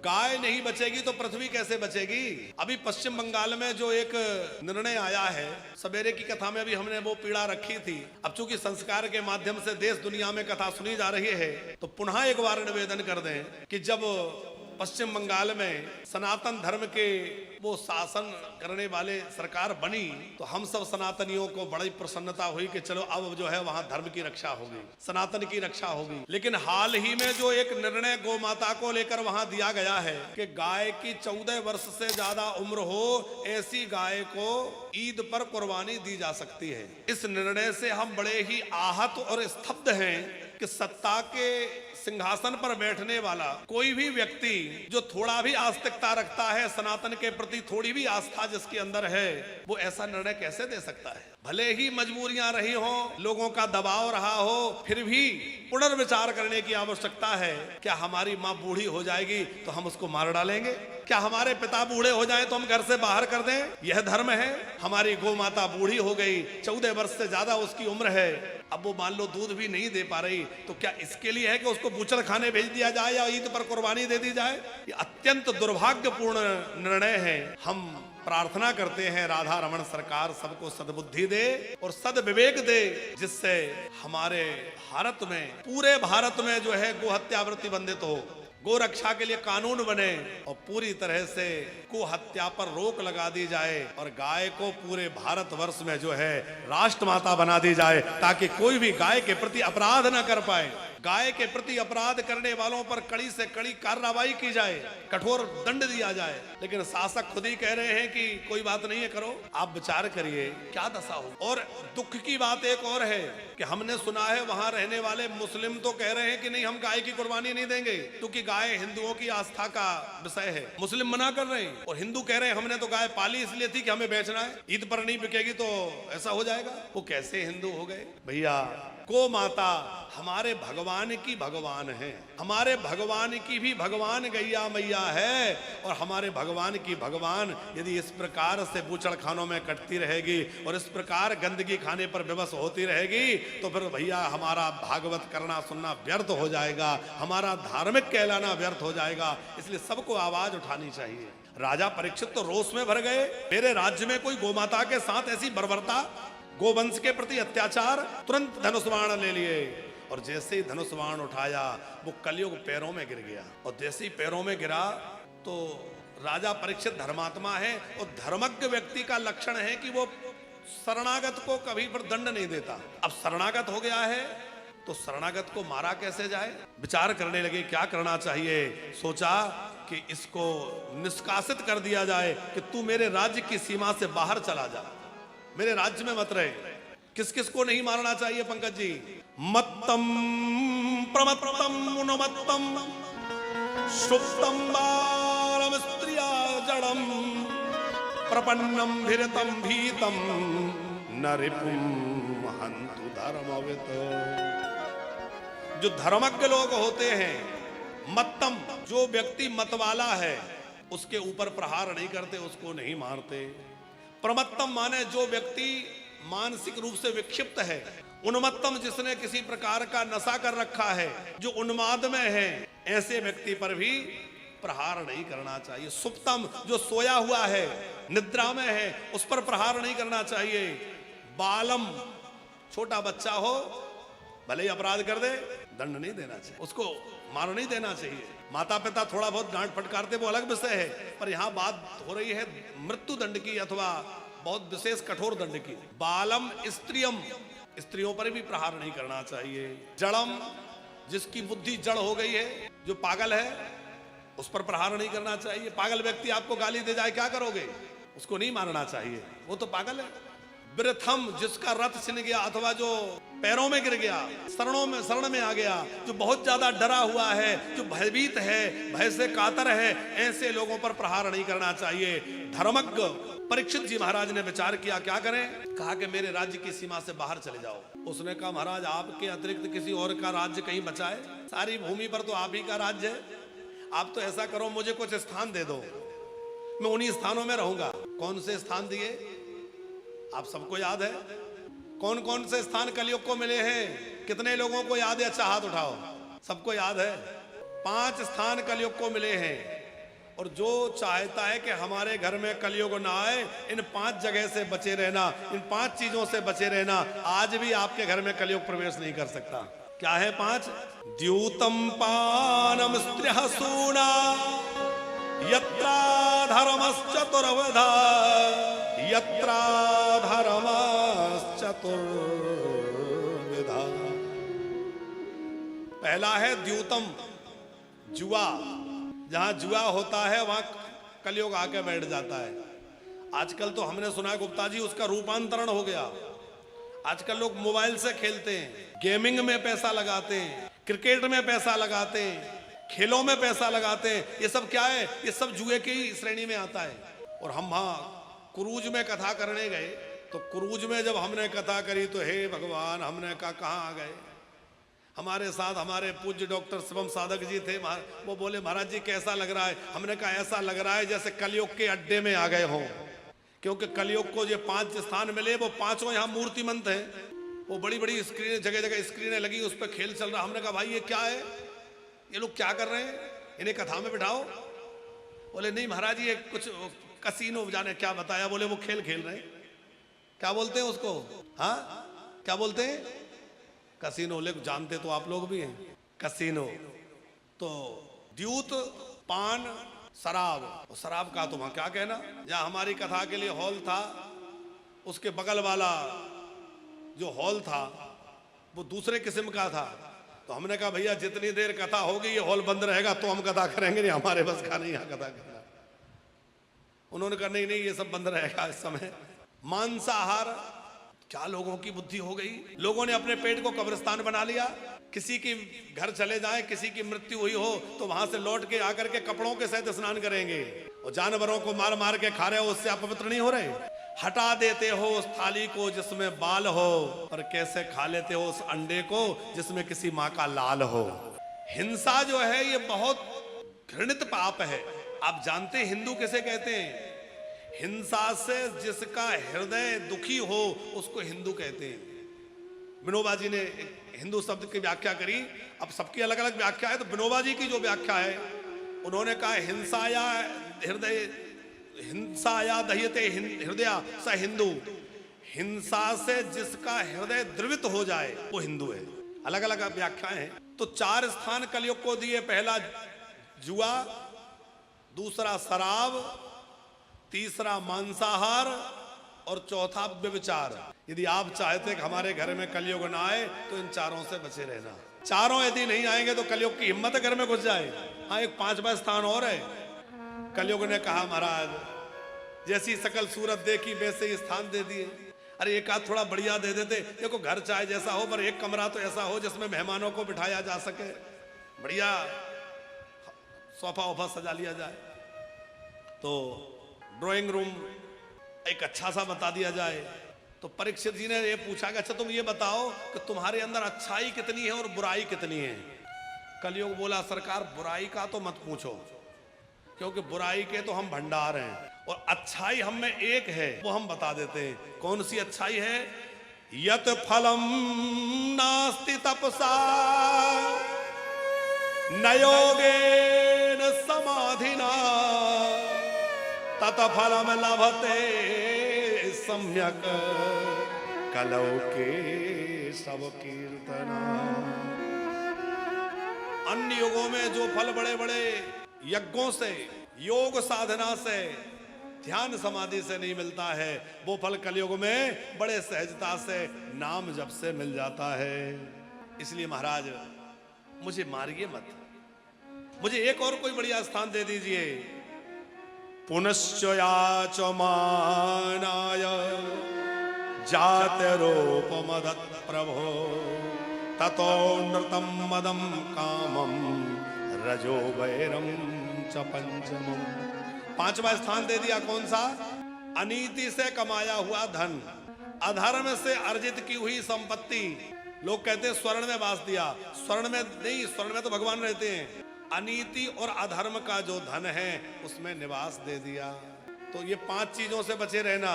गाय नहीं बचेगी तो पृथ्वी कैसे बचेगी। अभी पश्चिम बंगाल में जो एक निर्णय आया है, सवेरे की कथा में भी हमने वो पीड़ा रखी थी। अब चूंकि संस्कार के माध्यम से देश दुनिया में कथा सुनी जा रही है, तो पुनः एक बार निवेदन कर दें कि जब पश्चिम बंगाल में सनातन धर्म के वो शासन करने वाले सरकार बनी, तो हम सब सनातनियों को बड़ी प्रसन्नता हुई कि चलो अब जो है वहां धर्म की रक्षा होगी, सनातन की रक्षा होगी। लेकिन हाल ही में जो एक निर्णय गौ माता को लेकर वहां दिया गया है कि गाय की 14 वर्ष से ज्यादा उम्र हो ऐसी गाय को ईद पर कुर्बानी दी जा सकती है। इस निर्णय से हम बड़े ही आहत और स्तब्ध हैं कि सत्ता के सिंहासन पर बैठने वाला कोई भी व्यक्ति जो थोड़ा भी आस्तिकता रखता है, सनातन के प्रति थोड़ी भी आस्था जिसके अंदर है, वो ऐसा निर्णय कैसे दे सकता है। भले ही मजबूरियां रही हो, लोगों का दबाव रहा हो, फिर भी पुनर्विचार करने की आवश्यकता है। क्या हमारी माँ बूढ़ी हो जाएगी तो हम उसको मार डालेंगे? क्या हमारे पिता बूढ़े हो जाएं तो हम घर से बाहर कर दें? यह धर्म है? हमारी गौ माता बूढ़ी हो गई, 14 वर्ष से ज्यादा उसकी उम्र है, अब वो मान लो दूध भी नहीं दे पा रही, तो क्या इसके लिए है कि उसको बूचड़ खाने भेज दिया जाए या ईद पर कुर्बानी दे दी जाए? ये अत्यंत दुर्भाग्यपूर्ण निर्णय है। हम प्रार्थना करते हैं राधा रमन सरकार सबको सद्बुद्धि दे और सद्विवेक दे, जिससे हमारे भारत में, पूरे भारत में जो है गो हत्या प्रतिबंधित हो, गो रक्षा के लिए कानून बने और पूरी तरह से गो हत्या पर रोक लगा दी जाए और गाय को पूरे भारतवर्ष में जो है राष्ट्रमाता बना दी जाए, ताकि कोई भी गाय के प्रति अपराध न कर पाए। गाय के प्रति अपराध करने वालों पर कड़ी से कड़ी कार्रवाई की जाए, कठोर दंड दिया जाए। लेकिन शासक खुद ही कह रहे हैं कि कोई बात नहीं है, करो। आप विचार करिए क्या दशा हो। और दुख की बात एक और है कि हमने सुना है वहां रहने वाले मुस्लिम तो कह रहे हैं कि नहीं, हम गाय की कुर्बानी नहीं देंगे, क्योंकि गाय हिंदुओं की आस्था का विषय है। मुस्लिम मना कर रहे हैं और हिंदू कह रहे हैं हमने तो गाय पाली इसलिए थी कि हमें बेचना है, ईद पर नहीं बिकेगी तो ऐसा हो जाएगा। वो कैसे हिंदू हो गए भैया? गो माता हमारे भगवान की भगवान है, हमारे भगवान की भी भगवान गैया मैया है। और हमारे भगवान की भगवान यदि इस प्रकार से बूचड़ खानों में कटती रहेगी और इस प्रकार गंदगी खाने पर विवश होती रहेगी, तो फिर भैया हमारा भागवत करना सुनना व्यर्थ हो जाएगा, हमारा धार्मिक कहलाना व्यर्थ हो जाएगा। इसलिए सबको आवाज उठानी चाहिए। राजा परीक्षित तो रोष में भर गए, मेरे राज्य में कोई गोमाता के साथ ऐसी बर्बरता, गोवंश के प्रति अत्याचार। तुरंत धनुष बाण ले लिए और जैसे ही धनुष बाण उठाया वो कलयुग पैरों में गिर गया। और जैसे ही पैरों में गिरा तो राजा परीक्षित धर्मात्मा है और धर्मज्ञ व्यक्ति का लक्षण है कि वो शरणागत को कभी पर दंड नहीं देता। अब शरणागत हो गया है तो शरणागत को मारा कैसे जाए? विचार करने लगे क्या करना चाहिए। सोचा कि इसको निष्कासित कर दिया जाए कि तू मेरे राज्य की सीमा से बाहर चला जा, मेरे राज्य में मत रहे। किस किस को नहीं मारना चाहिए पंकज जी? मत्तम प्रमत्तम उन्मत्तम सुप्तम बालम स्त्रिया जड़म प्रपन्नम भीरतम भीतम नरिपुम हंतु धर्मवित। जो धर्मज्ञ लोग होते हैं, मत्तम, जो व्यक्ति मतवाला है उसके ऊपर प्रहार नहीं करते, उसको नहीं मारते। प्रमत्तम माने जो व्यक्ति मानसिक रूप से विक्षिप्त है। उन्मत्तम जिसने किसी प्रकार का नशा कर रखा है, जो उन्माद में है, ऐसे व्यक्ति पर भी प्रहार नहीं करना चाहिए। सुप्तम जो सोया हुआ है, निद्रा में है, उस पर प्रहार नहीं करना चाहिए। बालम छोटा बच्चा हो भले ही अपराध कर दे, दंड नहीं देना चाहिए, उसको मार नहीं देना चाहिए। माता पिता थोड़ा बहुत डांट फटकारते वो अलग विषय है, पर यहाँ बात हो रही है मृत्यु दंड की अथवा बहुत विशेष कठोर दंड की। बालम स्त्रियम, स्त्रियों पर भी प्रहार नहीं करना चाहिए। जड़म जिसकी बुद्धि जड़ हो गई है, जो पागल है, उस पर प्रहार नहीं करना चाहिए। पागल व्यक्ति आपको गाली दे जाए क्या करोगे? उसको नहीं मारना चाहिए, वो तो पागल है। वृथम जिसका रथ छिन गया अथवा जो पैरों में गिर गया, शरण में आ गया, जो बहुत ज्यादा डरा हुआ है, जो भयभीत है, भय से कातर है, ऐसे लोगों पर प्रहार नहीं करना चाहिए। धर्मज्ञ परीक्षित जी महाराज ने विचार किया क्या करें? कहा कि मेरे राज्य की सीमा से बाहर चले जाओ। उसने कहा महाराज आपके अतिरिक्त किसी और का राज्य कहीं बचा है? सारी भूमि पर तो आप ही का राज्य है। आप तो ऐसा करो मुझे कुछ स्थान दे दो, मैं उन्हीं स्थानों में रहूंगा। कौन से स्थान दिए? आप सबको याद है कौन कौन से स्थान कलयुग को मिले हैं? कितने लोगों को याद है? अच्छा हाथ उठाओ। सबको याद है। 5 स्थान कलयुग को मिले हैं। और जो चाहता है कि हमारे घर में कलयुग ना आए, इन 5 जगह से बचे रहना, इन 5 चीजों से बचे रहना। आज भी आपके घर में कलयुग प्रवेश नहीं कर सकता। क्या है 5? द्यूतम पानम स्त्रियः सूना यत्रा धर्मश्चतुर्विधा यत्रा धर्मश्चतुर्विधा। पहला है द्यूतम, जुआ। जहां जुआ होता है वहां कलयुग आके बैठ जाता है। आजकल तो हमने सुना है गुप्ता जी उसका रूपांतरण हो गया। आजकल लोग मोबाइल से खेलते हैं, गेमिंग में पैसा लगाते हैं, क्रिकेट में पैसा लगाते हैं, खेलों में पैसा लगाते हैं। ये सब क्या है? ये सब जुए की श्रेणी में आता है। और हम वहां क्रूज में कथा करने गए, तो क्रूज में जब हमने कथा करी तो हे भगवान, हमने कहा कहाँ आ गए। हमारे साथ हमारे पूज्य डॉक्टर शिवम साधक जी थे। वो बोले महाराज जी कैसा लग रहा है? हमने कहा ऐसा लग रहा है जैसे कलयुग के अड्डे में आ गए हों, क्योंकि कलयुग को जो 5 स्थान मिले वो 5 यहाँ मूर्तिमंत हैं। वो बड़ी बड़ी स्क्रीन, जगह जगह स्क्रीनें लगी, उस पर खेल चल रहा। हमने कहा भाई ये क्या है, ये लोग क्या कर रहे हैं, इन्हें कथा में बिठाओ। बोले नहीं महाराज ये कुछ कसीनो, जाने क्या बताया। बोले वो खेल खेल रहे हैं। क्या बोलते हैं उसको? हाँ क्या बोलते हैं? कसीनो। ले जानते तो आप लोग भी हैं, कसीनो। तो द्यूत, पान, शराब। शराब का तो वहां क्या कहना। जहां हमारी कथा के लिए हॉल था, उसके बगल वाला जो हॉल था वो दूसरे किस्म का था। तो हमने कहा भैया जितनी देर कथा होगी ये हॉल बंद रहेगा तो हम कथा करेंगे, नहीं हमारे बस का नहीं यहाँ कथा करना। उन्होंने कहा नहीं नहीं ये सब बंद रहेगा इस समय। मांसाहार, क्या लोगों की बुद्धि हो गई। लोगों ने अपने पेट को कब्रिस्तान बना लिया। किसी की घर चले जाए, किसी की मृत्यु हुई हो तो वहां से लौट के आकर के कपड़ों के सहित स्नान करेंगे। और जानवरों को मार मार के खा रहे हो, उससे आप पवित्र नहीं हो रहे। हटा देते हो उस थाली को जिसमें बाल हो, और कैसे खा लेते हो उस अंडे को जिसमें किसी माँ का लाल हो। हिंसा जो है ये बहुत घृणित पाप है। आप जानते हिंदू किसे कहते हैं? हिंसा से जिसका हृदय दुखी हो उसको हिंदू कहते हैं। विनोबा जी ने हिंदू शब्द की व्याख्या करी। अब सबकी अलग अलग व्याख्या है, तो विनोबा जी की जो व्याख्या है उन्होंने कहा हिंसाया हृदय, हिंसाया दह्यते हृदय स हिंदू। हिंसा से जिसका हृदय द्रवित हो जाए वो हिंदू है। अलग अलग व्याख्याएं हैं। तो 4 स्थान कलयुग को दिए। पहला जुआ, दूसरा शराब, तीसरा मांसाहार और चौथा व्यभिचार। यदि आप चाहते कि हमारे घर में कलयुग ना आए तो इन 4 से बचे रहना। 4 यदि नहीं आएंगे तो कलयुग की हिम्मत घर में घुस जाए। हाँ एक 5वां स्थान और है। कलयुग ने कहा महाराज जैसी सकल सूरत देखी वैसे ही स्थान दे दिए। अरे एक आध थोड़ा बढ़िया दे देते। देखो घर चाहे जैसा हो पर एक कमरा तो ऐसा हो जिसमें मेहमानों को बिठाया जा सके, बढ़िया सोफा वोफा सजा लिया जाए। तो ड्राइंग रूम एक अच्छा सा बता दिया जाए। तो परीक्षित जी ने ये पूछा कि अच्छा तुम ये बताओ कि तुम्हारे अंदर अच्छाई कितनी है और बुराई कितनी है। कलयुग बोला सरकार बुराई का तो मत पूछो, क्योंकि बुराई के तो हम भंडार हैं, और अच्छाई हम में एक है वो हम बता देते हैं। कौन सी अच्छाई है? यत फलम नास्ति तपसा न योगेन समाधिना तत फलम लभते सम्यक कलौ के सब कीर्तना। अन्य युगों में जो फल बड़े बड़े यज्ञों से, योग साधना से, ध्यान समाधि से नहीं मिलता है, वो फल कलयुग में बड़े सहजता से नाम जप से मिल जाता है। इसलिए महाराज मुझे मारिए मत, मुझे एक और कोई बढ़िया स्थान दे दीजिए। पुनश्च याच मानाय जात रूप मदत प्रभो ततो नृतम मदम कामम रजो वैरम च पंचमम। 5वां स्थान दे दिया। कौन सा? अनीति से कमाया हुआ धन, अधर्म से अर्जित की हुई संपत्ति। लोग कहते हैं स्वर्ण में वास दिया, स्वर्ण में नहीं, स्वर्ण में तो भगवान रहते हैं। अनीति और अधर्म का जो धन है उसमें निवास दे दिया। तो ये 5 चीजों से बचे रहना।